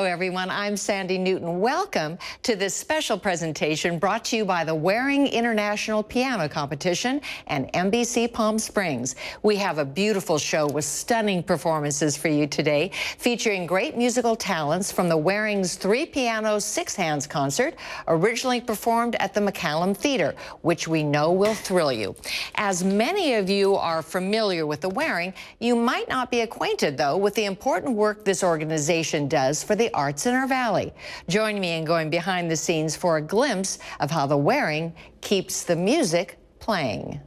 everyone. I'm Sandy Newton. Welcome to this special presentation brought to you by the Waring International Piano Competition and NBC Palm Springs. We have a beautiful show with stunning performances for you today, featuring great musical talents from the Waring's Three Pianos, Six Hands concert, originally performed at the McCallum Theater, which we know will thrill you. As many of you are familiar with the Waring, you might not be acquainted, though, with the important work this organization does for the arts in our valley. Join me in going behind the scenes for a glimpse of how the Waring keeps the music playing.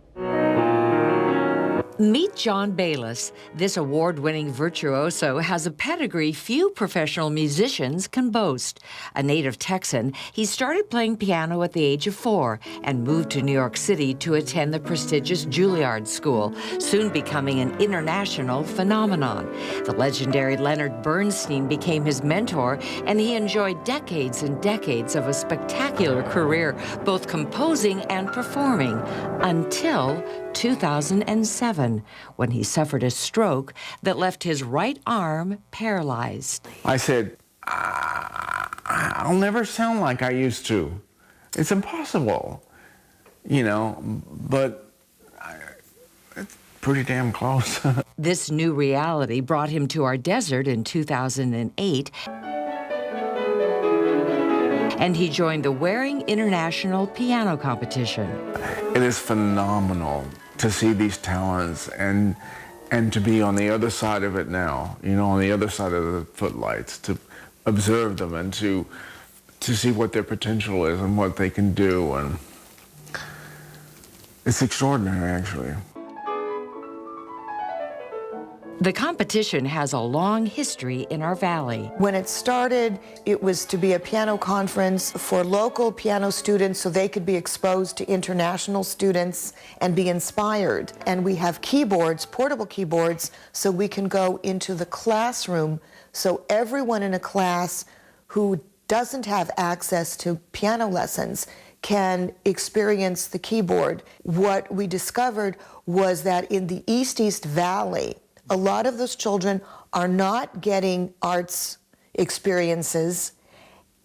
Meet John Bayless. This award-winning virtuoso has a pedigree few professional musicians can boast. A native Texan, he started playing piano at the age of 4 and moved to New York City to attend the prestigious Juilliard School, soon becoming an international phenomenon. The legendary Leonard Bernstein became his mentor, and he enjoyed decades and decades of a spectacular career, both composing and performing, until 2007. When he suffered a stroke that left his right arm paralyzed. I said, I'll never sound like I used to. It's impossible, you know, but it's pretty damn close. This new reality brought him to our desert in 2008, and he joined the Waring International Piano Competition. It is phenomenal to see these talents and to be on the other side of it now, you know, on the other side of the footlights, to observe them and to see what their potential is and what they can do. And it's extraordinary, actually. The competition has a long history in our valley. When it started, it was to be a piano conference for local piano students so they could be exposed to international students and be inspired. And we have keyboards, portable keyboards, so we can go into the classroom so everyone in a class who doesn't have access to piano lessons can experience the keyboard. What we discovered was that in the East Valley, a lot of those children are not getting arts experiences,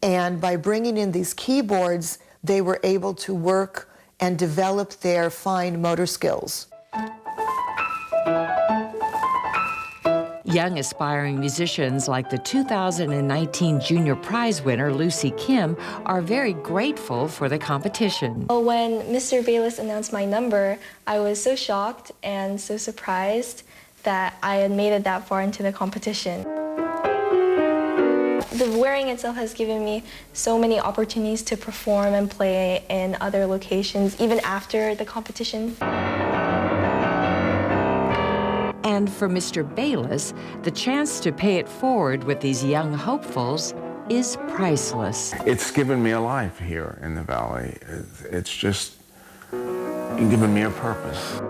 and by bringing in these keyboards, they were able to work and develop their fine motor skills. Young aspiring musicians like the 2019 Junior Prize winner Lucy Kim are very grateful for the competition. When Mr. Bayless announced my number, I was so shocked and so surprised that I had made it that far into the competition. The Waring itself has given me so many opportunities to perform and play in other locations, even after the competition. And for Mr. Bayless, the chance to pay it forward with these young hopefuls is priceless. It's given me a life here in the valley. It's just given me a purpose.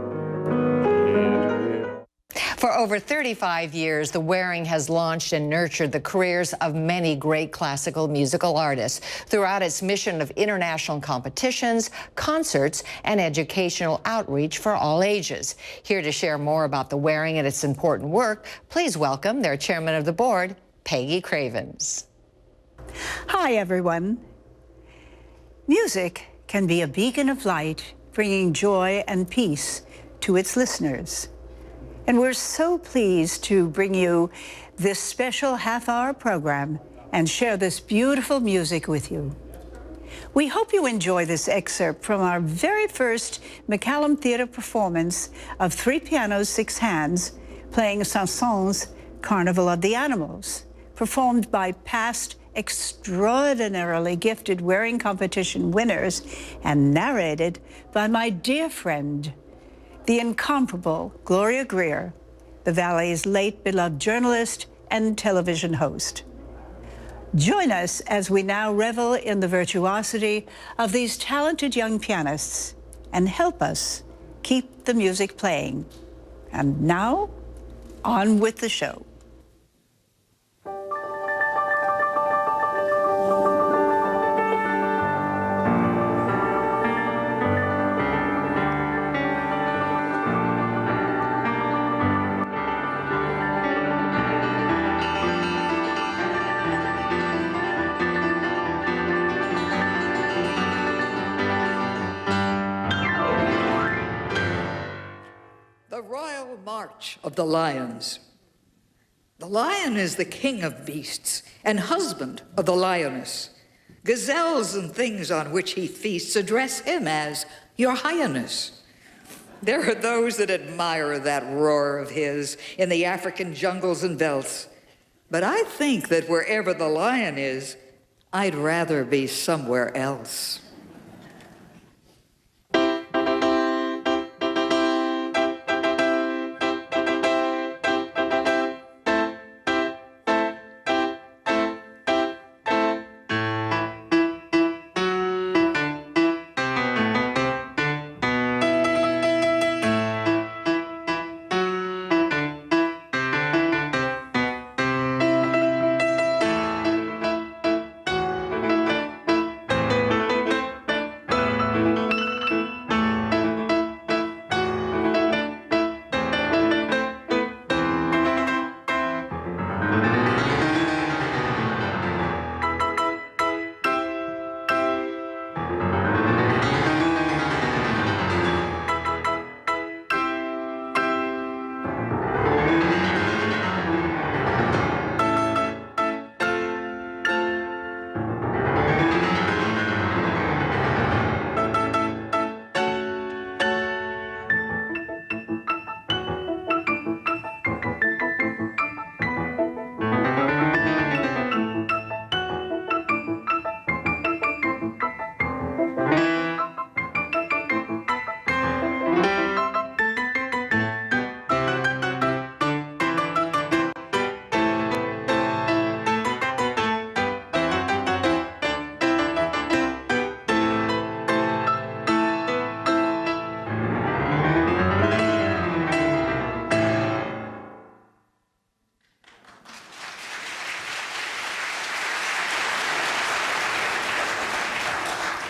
For over 35 years, the Waring has launched and nurtured the careers of many great classical musical artists throughout its mission of international competitions, concerts, and educational outreach for all ages. Here to share more about the Waring and its important work, please welcome their chairman of the board, Peggy Cravens. Hi, everyone. Music can be a beacon of light, bringing joy and peace to its listeners. And we're so pleased to bring you this special half-hour program and share this beautiful music with you. We hope you enjoy this excerpt from our very first McCallum Theater performance of Three Pianos, Six Hands, playing Saint-Saëns' Carnival of the Animals, performed by past extraordinarily gifted Waring competition winners and narrated by my dear friend, the incomparable Gloria Greer, the Valley's late beloved journalist and television host. Join us as we now revel in the virtuosity of these talented young pianists and help us keep the music playing. And now, on with the show. royal march of the lions. The lion is the king of beasts and husband of the lioness. Gazelles and things on which he feasts address him as Your Highness. There are those that admire that roar of his in the African jungles and velds. But I think that wherever the lion is, I'd rather be somewhere else.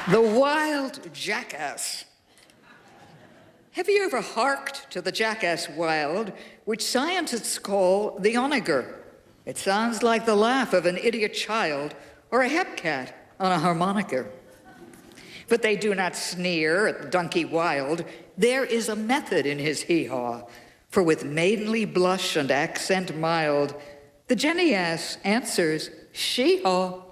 The wild jackass. Have you ever harked to the jackass wild, which scientists call the onager? It sounds like the laugh of an idiot child or a hepcat on a harmonica. But they do not sneer at the donkey wild. There is a method in his hee-haw, for with maidenly blush and accent mild, the jenny ass answers, she-haw.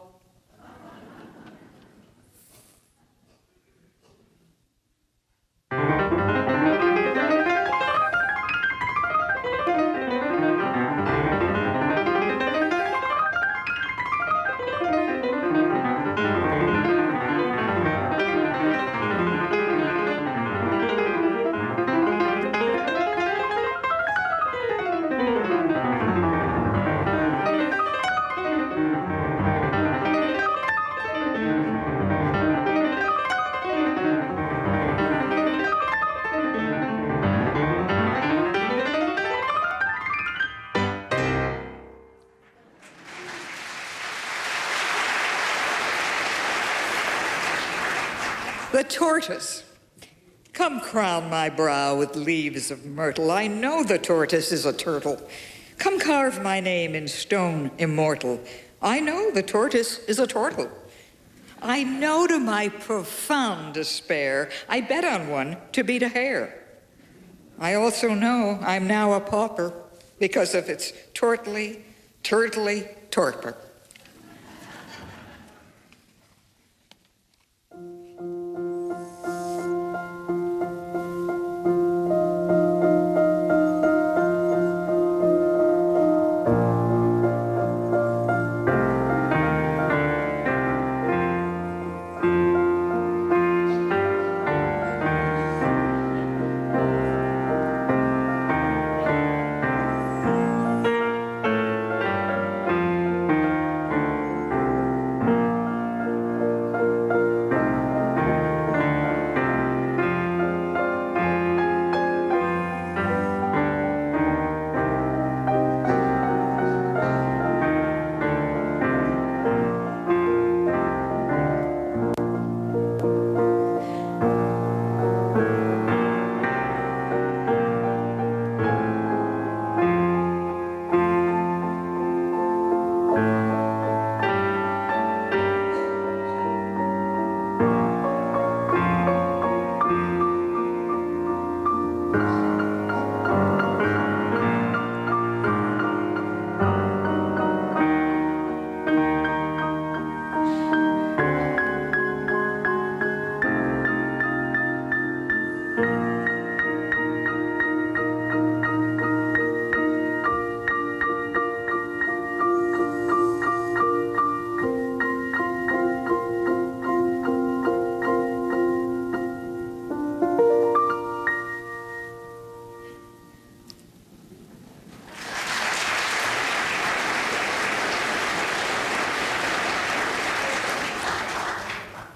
The tortoise. Come crown my brow with leaves of myrtle. I know the tortoise is a turtle. Come carve my name in stone immortal. I know the tortoise is a turtle. I know to my profound despair, I bet on one to beat a hare. I also know I'm now a pauper because of its turtly torpor.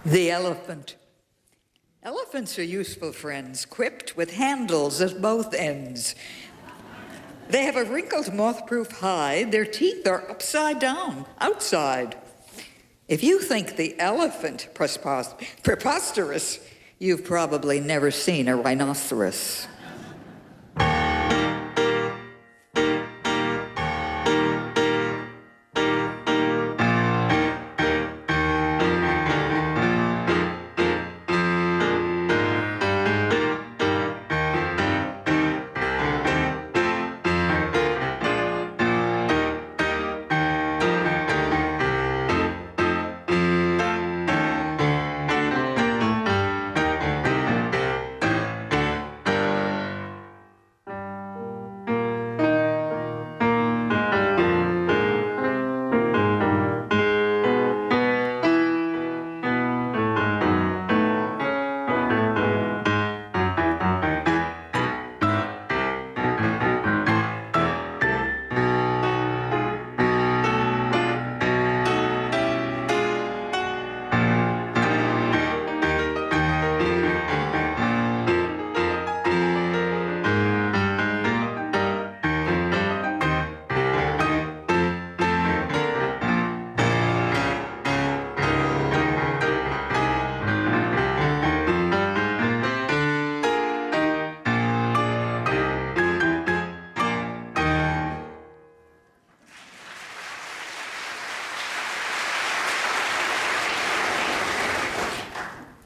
The elephant. Elephants are useful friends, quipped with handles at both ends. They have a wrinkled moth-proof hide. Their teeth are upside down, outside. If you think the elephant preposterous, you've probably never seen a rhinoceros.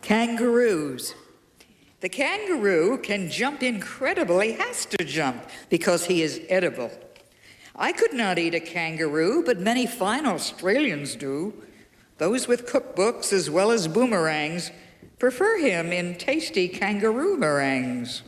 Kangaroos. The kangaroo can jump incredibly, has to jump because he is edible. I could not eat a kangaroo, but many fine Australians do. Those with cookbooks as well as boomerangs prefer him in tasty kangaroo meringues.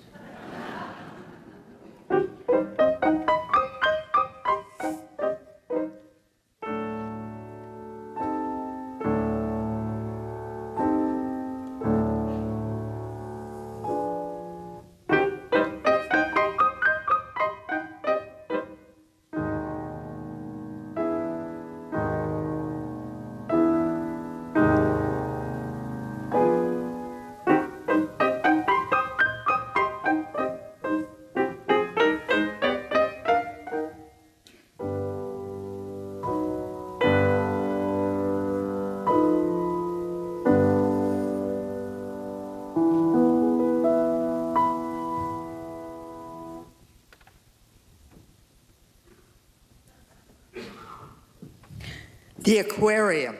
The aquarium.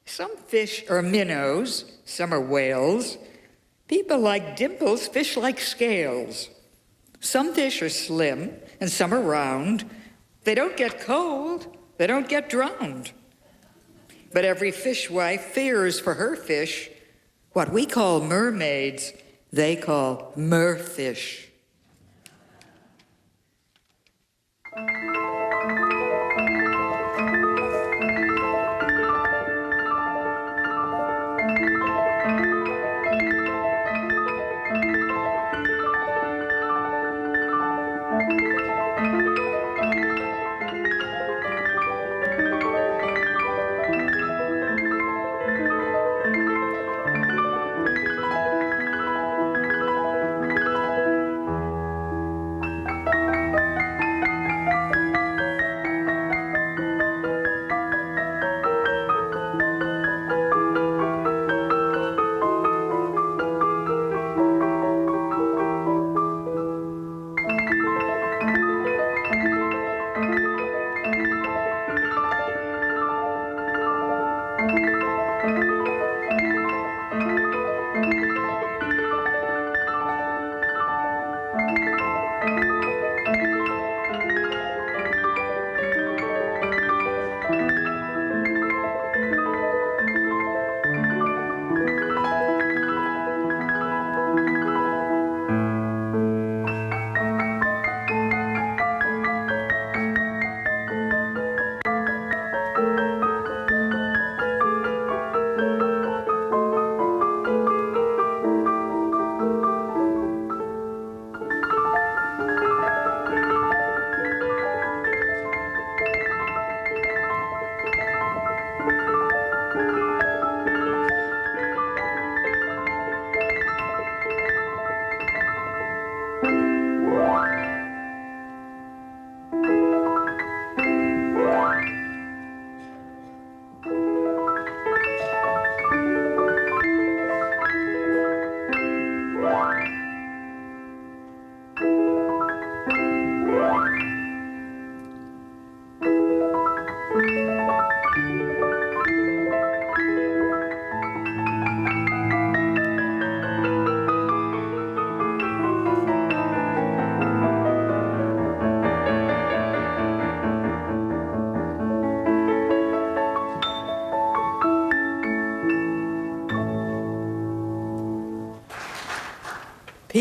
Some fish are minnows, some are whales. People like dimples, fish like scales. Some fish are slim and some are round. They don't get cold, they don't get drowned. But every fishwife fears for her fish what we call mermaids, they call merfish.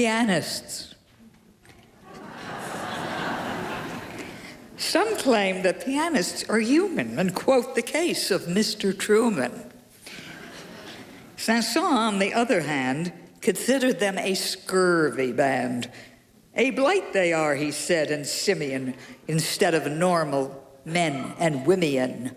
pianists. Some claim that pianists are human and quote the case of Mr. Truman. Saint-Saëns, on the other hand, considered them a scurvy band. A blight they are, he said, and simian, instead of normal men and women.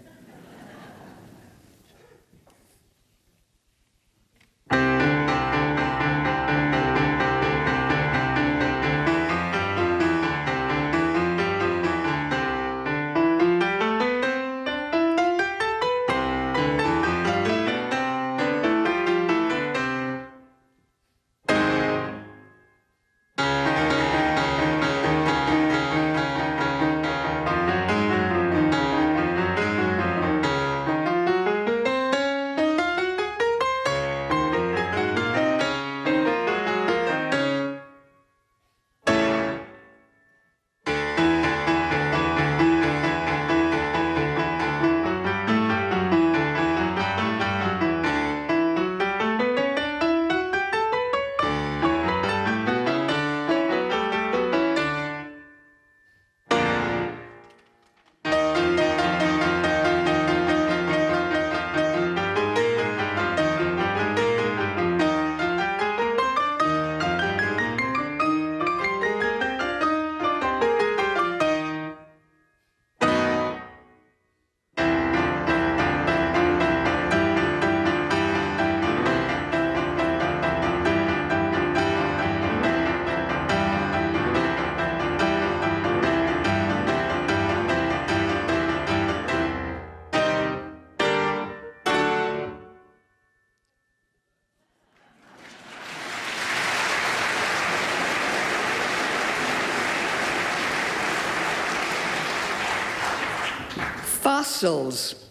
Fossils.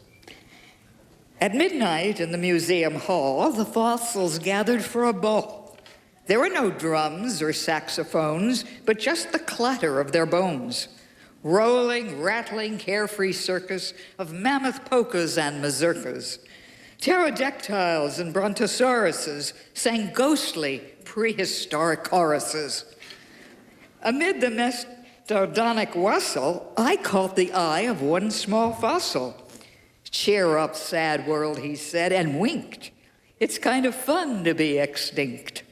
At midnight in the museum hall, the fossils gathered for a ball. There were no drums or saxophones, but just the clatter of their bones. Rolling, rattling, carefree circus of mammoth polkas and mazurkas. Pterodactyls and brontosauruses sang ghostly, prehistoric choruses. Amid the mastodonic wassail, I caught the eye of one small fossil. "Cheer up, sad world," he said, and winked. "It's kind of fun to be extinct."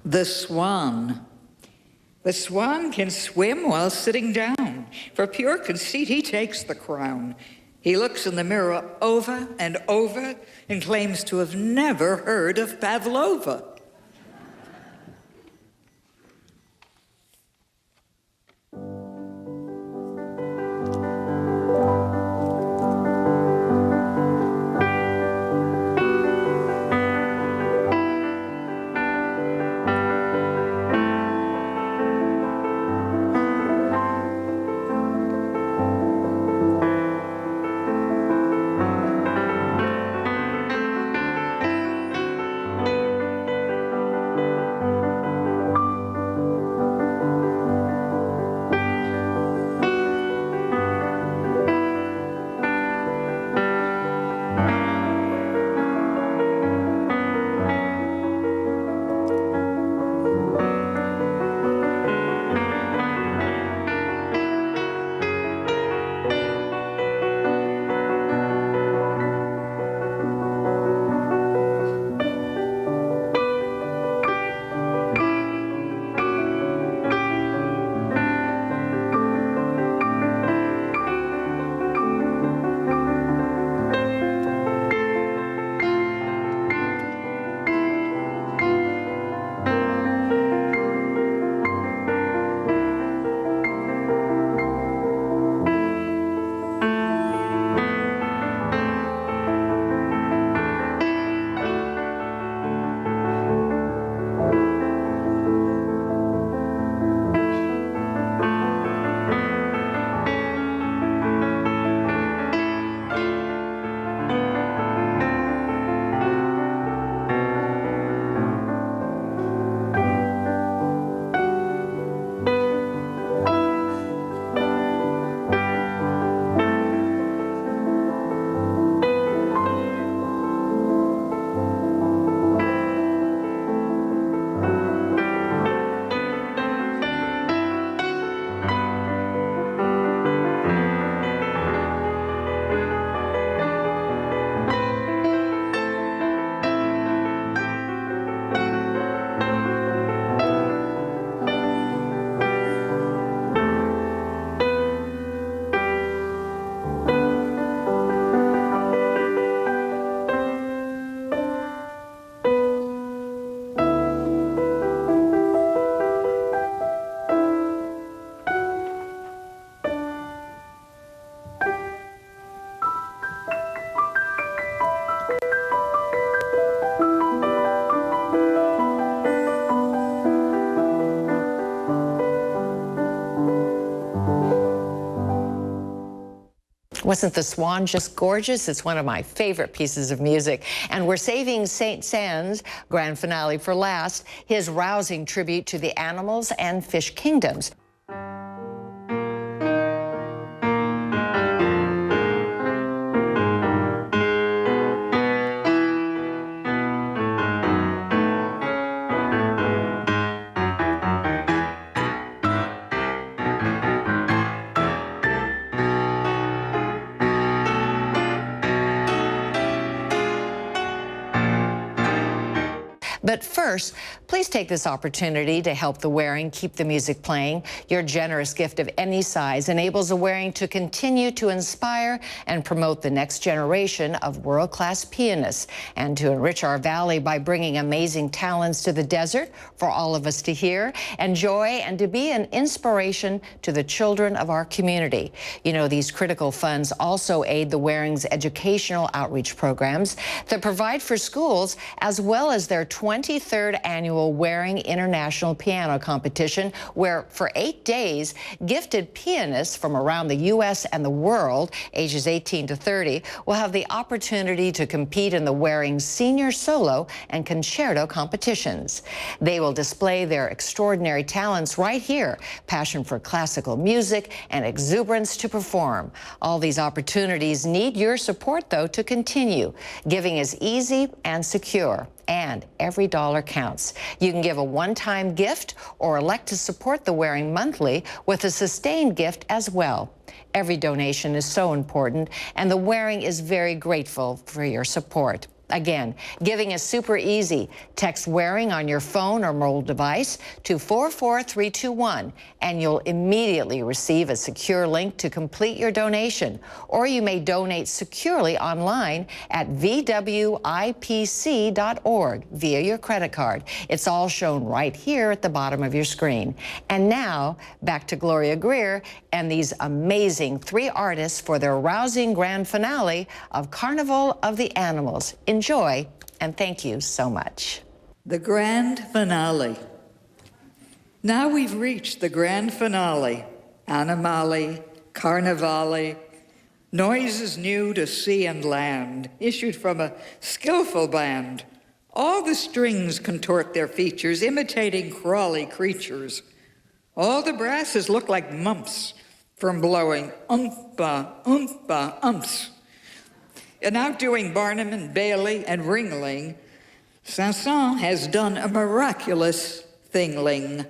The swan. The swan can swim while sitting down. For pure conceit, he takes the crown. He looks in the mirror over and over and claims to have never heard of Pavlova. Wasn't the Swan just gorgeous? It's one of my favorite pieces of music. And we're saving Saint-Saëns' grand finale for last, his rousing tribute to the animals and fish kingdoms. But first, please take this opportunity to help the Waring keep the music playing. Your generous gift of any size enables the Waring to continue to inspire and promote the next generation of world-class pianists and to enrich our valley by bringing amazing talents to the desert for all of us to hear, enjoy, and to be an inspiration to the children of our community. You know, these critical funds also aid the Waring's educational outreach programs that provide for schools as well as their 23rd annual Waring International Piano Competition, where for 8 days, gifted pianists from around the U.S. and the world, ages 18 to 30, will have the opportunity to compete in the Waring Senior Solo and Concerto competitions. They will display their extraordinary talents right here, passion for classical music and exuberance to perform. All these opportunities need your support, though, to continue. Giving is easy and secure, and every dollar counts. You can give a one-time gift or elect to support the Waring monthly with a sustained gift as well. Every donation is so important, and the Waring is very grateful for your support. Again, giving is super easy. Text Waring on your phone or mobile device to 44321, and you'll immediately receive a secure link to complete your donation. Or you may donate securely online at vwipc.org via your credit card. It's all shown right here at the bottom of your screen. And now, back to Gloria Greer and these amazing 3 artists for their rousing grand finale of Carnival of the Animals. Enjoy, and thank you so much. The grand finale. Now we've reached the grand finale. Animali, Carnivali, noises new to sea and land, issued from a skillful band. All the strings contort their features, imitating crawly creatures. All the brasses look like mumps from blowing umpa, umpa, umps. And outdoing Barnum and Bailey and Ringling, Saint-Saëns has done a miraculous thingling.